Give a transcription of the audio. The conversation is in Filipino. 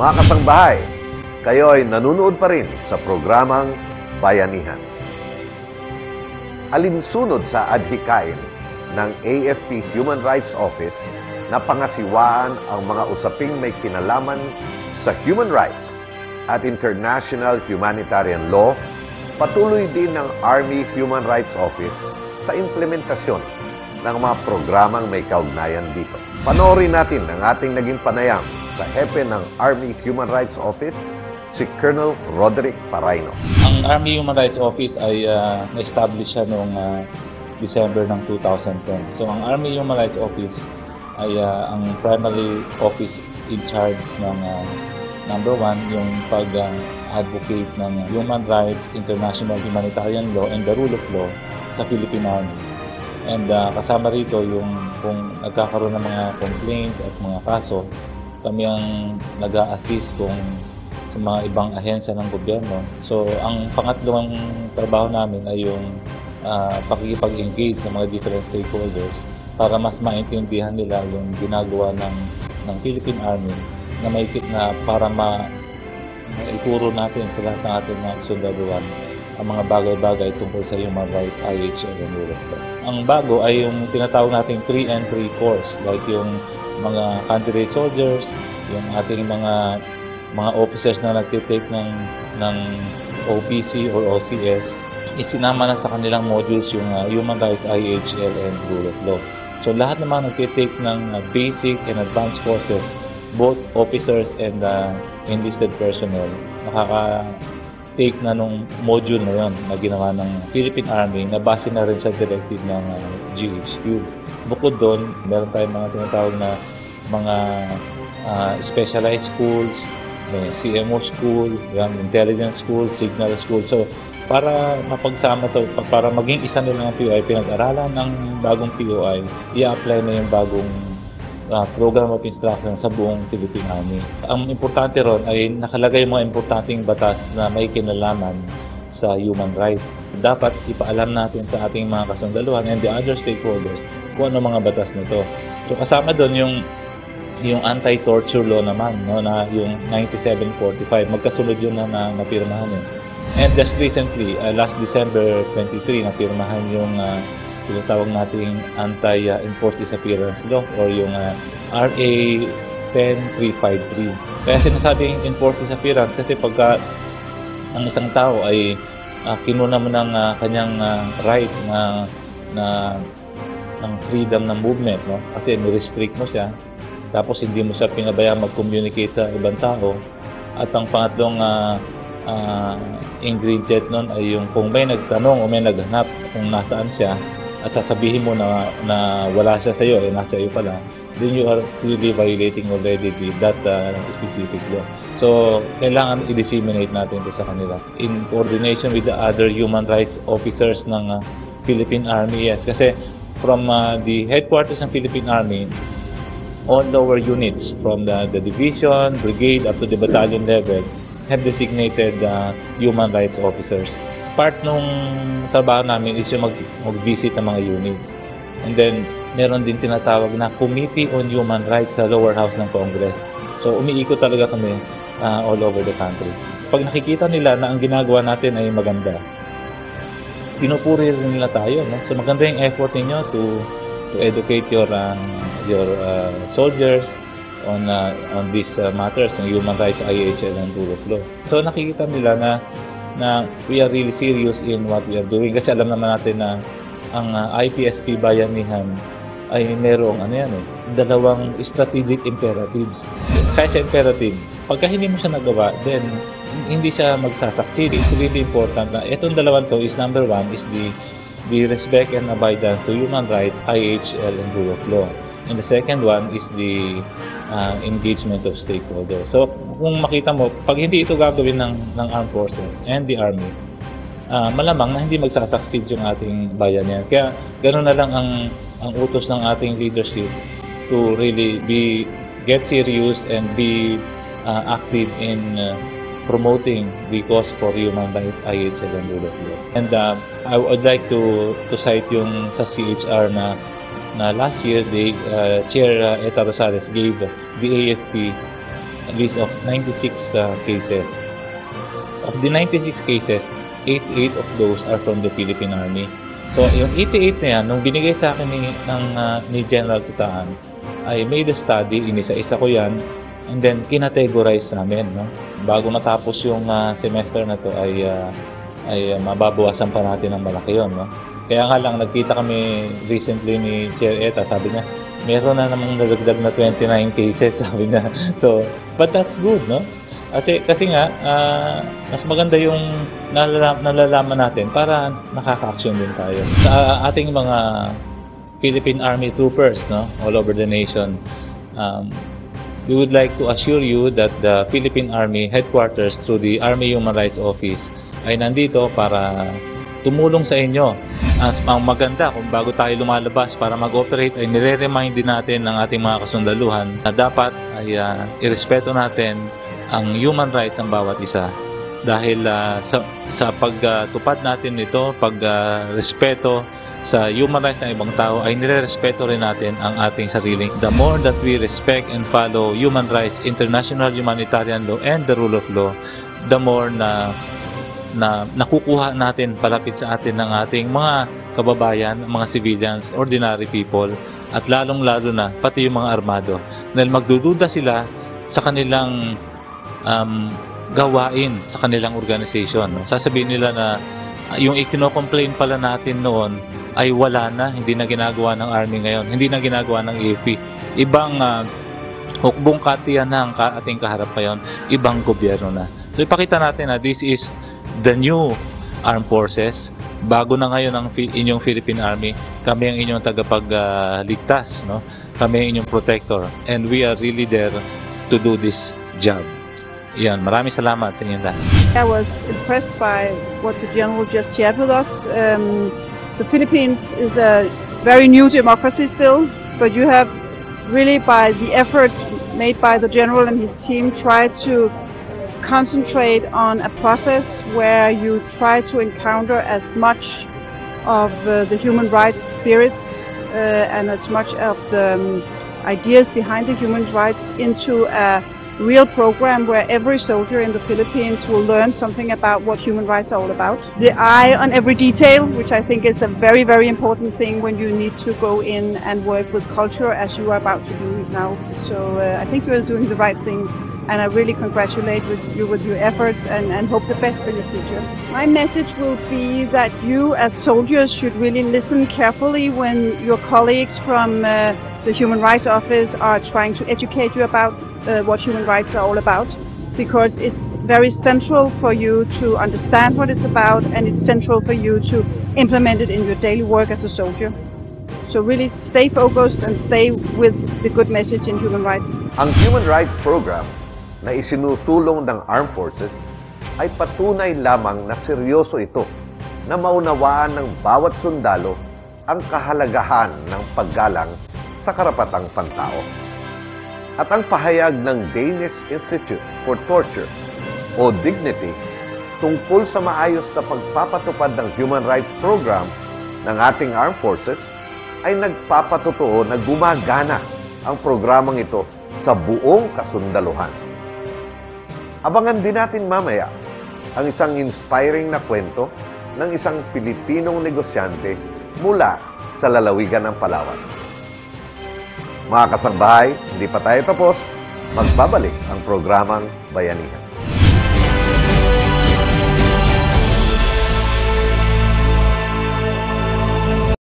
Mga kasangbahay, kayo ay nanunood pa rin sa programang Bayanihan. Alinsunod sa adhikain ng AFP Human Rights Office na pangasiwaan ang mga usaping may kinalaman sa human rights at international humanitarian law, patuloy din ng Army Human Rights Office sa implementasyon ng mga programang may kaugnayan dito. Panoorin natin ang ating naging panayam sa hepe ng Army Human Rights Office, si Colonel Roderick Paraino. Ang Army Human Rights Office ay na-establish siya noong December ng 2010. So ang Army Human Rights Office ay ang primary office in charge ng number one, yung pag-advocate ng human rights, international humanitarian law, and the rule of law sa Philippine Army. And kasama rito yung kung nagkakaroon ng mga complaints at mga kaso, kami ang nag-a-assist sa mga ibang ahensya ng gobyerno. So ang pangatlong trabaho namin ay yung pakikipag-engage sa mga different stakeholders para mas maintindihan nila yung ginagawa ng Philippine Army na mahigit na para maituro natin sa lahat ng ating mga sundaluhan ang mga bagay-bagay tungkol sa human rights, IHL, and rule of law. Ang bago ay yung tinatawag nating pre-entry course, like yung mga candidate soldiers, yung ating mga officers na nagtitake ng OPC or OCS, isinama na sa kanilang modules yung human rights, IHL, and rule of law. So lahat ng mga nagtitake ng basic and advanced courses, both officers and enlisted personnel, nakaka-take na nung module na yun na ginawa ng Philippine Army na base na rin sa directive ng GHQ. Bukod doon, meron tayong mga tinatawag na mga specialized schools, CMO school, intelligence school, signal school. So, para mapagsama to, para maging isa nila ng POI, pinag-aralan ng bagong POI, i-apply na yung bagong program of instruction sa buong Philippine Army. Ang importante ron ay nakalagay mga importanteng batas na may kinalaman sa human rights. Dapat ipaalam natin sa ating mga kasundaluhan and the other stakeholders kung ano mga batas nito. So kasama doon yung anti-torture law naman, no, na yung 9745, magkasunod yun na napirmahan yun. And just recently, last December 23, napirmahan yung tinatawag nating anti-enforced disappearance law or yung RA 10353. Kaya sinasabing enforced disappearance kasi pagka ang isang tao ay kinuna mo ng kanyang right ng freedom ng movement, no? Kasi ni-restrict mo siya, tapos hindi mo siya pinabayaan mag-communicate sa ibang tao. At ang pangatlong ingredient nun ay yung kung may nagtanong o may naghanap kung nasaan siya at sasabihin mo na wala siya sa iyo, nasa iyo pala, then you are really violating already that specific law. So, kailangan i-disseminate natin ito sa kanila in coordination with the other human rights officers ng Philippine Army. Yes, kasi from the headquarters ng Philippine Army, all lower units from the division, brigade, up to the battalion level have designated human rights officers. Part nung trabaho namin is yung mag-visit ng mga units. And then, meron din tinatawag na Committee on Human Rights sa lower house ng Congress. So, umiikot talaga kami all over the country. Pag nakikita nila na ang ginagawa natin ay maganda, pinupuri rin nila tayo. No? So, maganda yung effort ninyo to educate your soldiers on these matters ng human rights, IHL, and rule of law. So, nakikita nila na we are really serious in what we are doing. Kasi alam naman natin na ang IPSP Bayanihan ay merong dalawang strategic imperatives. Kaya sa imperative, pagka hindi mo siya nagawa, then hindi siya magsasucceed. It's really important na itong dalawang to is number one is the respect and abidance to human rights, IHL, and rule of law. And the second one is the engagement of stakeholders. So, kung makita mo, pag hindi ito gagawin ng armed forces and the army, malamang na hindi magsasucceed yung ating bayan yan. Kaya, gano'n na lang ang utos ng ating leadership to really get serious and be active in promoting the cause for human rights, IHL, and rule of law. And I would like to cite yung sa CHR na last year, Chair Eta Rosales gave the AFP list of 96 cases. Of the 96 cases, 88 of those are from the Philippine Army. So, yung 88 na yan, nung binigay sa akin ni General Tutaan, I made a study, inisa-isa ko yan, and then kinategorize namin. No? Bago matapos yung semester na to ay mababawasan pa natin ng malaki yun. No? Kaya nga lang, nagkita kami recently ni Chair Eta, sabi niya, meron na namang nadagdag na 29 cases, sabi niya. So, but that's good, no? Kasi nga, mas maganda yung nalalaman natin para nakaka-action din tayo. Sa ating mga Philippine Army troopers, no, all over the nation, we would like to assure you that the Philippine Army headquarters through the Army Human Rights Office ay nandito para tumulong sa inyo. Ang maganda, kung bago tayo lumalabas para mag-operate, ay nire-remind din natin ng ating mga kasundaluhan na dapat ay irespeto natin ang human rights ng bawat isa. Dahil sa pagtupad natin nito, pagrespeto sa human rights ng ibang tao, ay nire-respeto rin natin ang ating sarili. The more that we respect and follow human rights, international humanitarian law, and the rule of law, the more na nakukuha natin palapit sa atin ng ating mga kababayan, mga civilians, ordinary people, at lalong-lalo na pati yung mga armado. Dahil magdududa sila sa kanilang gawain sa kanilang organization. No? Sasabihin nila na yung ikino-complain pala natin noon ay wala na, hindi na ginagawa ng Army ngayon, hindi na ginagawa ng AFP. Ibang hukbong katiyan na ang ating kaharap ngayon, ibang gobyerno na. So ipakita natin na this is the new armed forces. Bago na ngayon ang inyong Philippine Army, kami ang inyong tagapagligtas, no? Kami ang inyong protector, and we are really there to do this job. Yan, maraming salamat sa inyong lahat. I was impressed by what the General just shared with us. The Philippines is a very new democracy still, but you have really, by the efforts made by the General and his team, tried to concentrate on a process where you try to encounter as much of the human rights spirit and as much of the ideas behind the human rights into a real program where every soldier in the Philippines will learn something about what human rights are all about. The eye on every detail, which I think is a very, very important thing when you need to go in and work with culture as you are about to do now. So I think you are doing the right thing, and I really congratulate you with your efforts and hope the best for your future. My message will be that you as soldiers should really listen carefully when your colleagues from the Human Rights Office are trying to educate you about what human rights are all about, because it's very central for you to understand what it's about, and it's central for you to implement it in your daily work as a soldier. So really stay focused and stay with the good message in human rights. Ang Human Rights Program na isinutulong ng Armed Forces ay patunay lamang na seryoso ito na maunawaan ng bawat sundalo ang kahalagahan ng paggalang sa karapatang pantao. At ang pahayag ng Danish Institute for Torture o Dignity tungkol sa maayos na pagpapatupad ng Human Rights Program ng ating Armed Forces ay nagpapatotoo na gumagana ang programang ito sa buong kasundaluhan. Abangan din natin mamaya ang isang inspiring na kwento ng isang Pilipinong negosyante mula sa lalawigan ng Palawan. Mga kasambahay, hindi pa tayo tapos, magbabalik ang programang Bayanihan.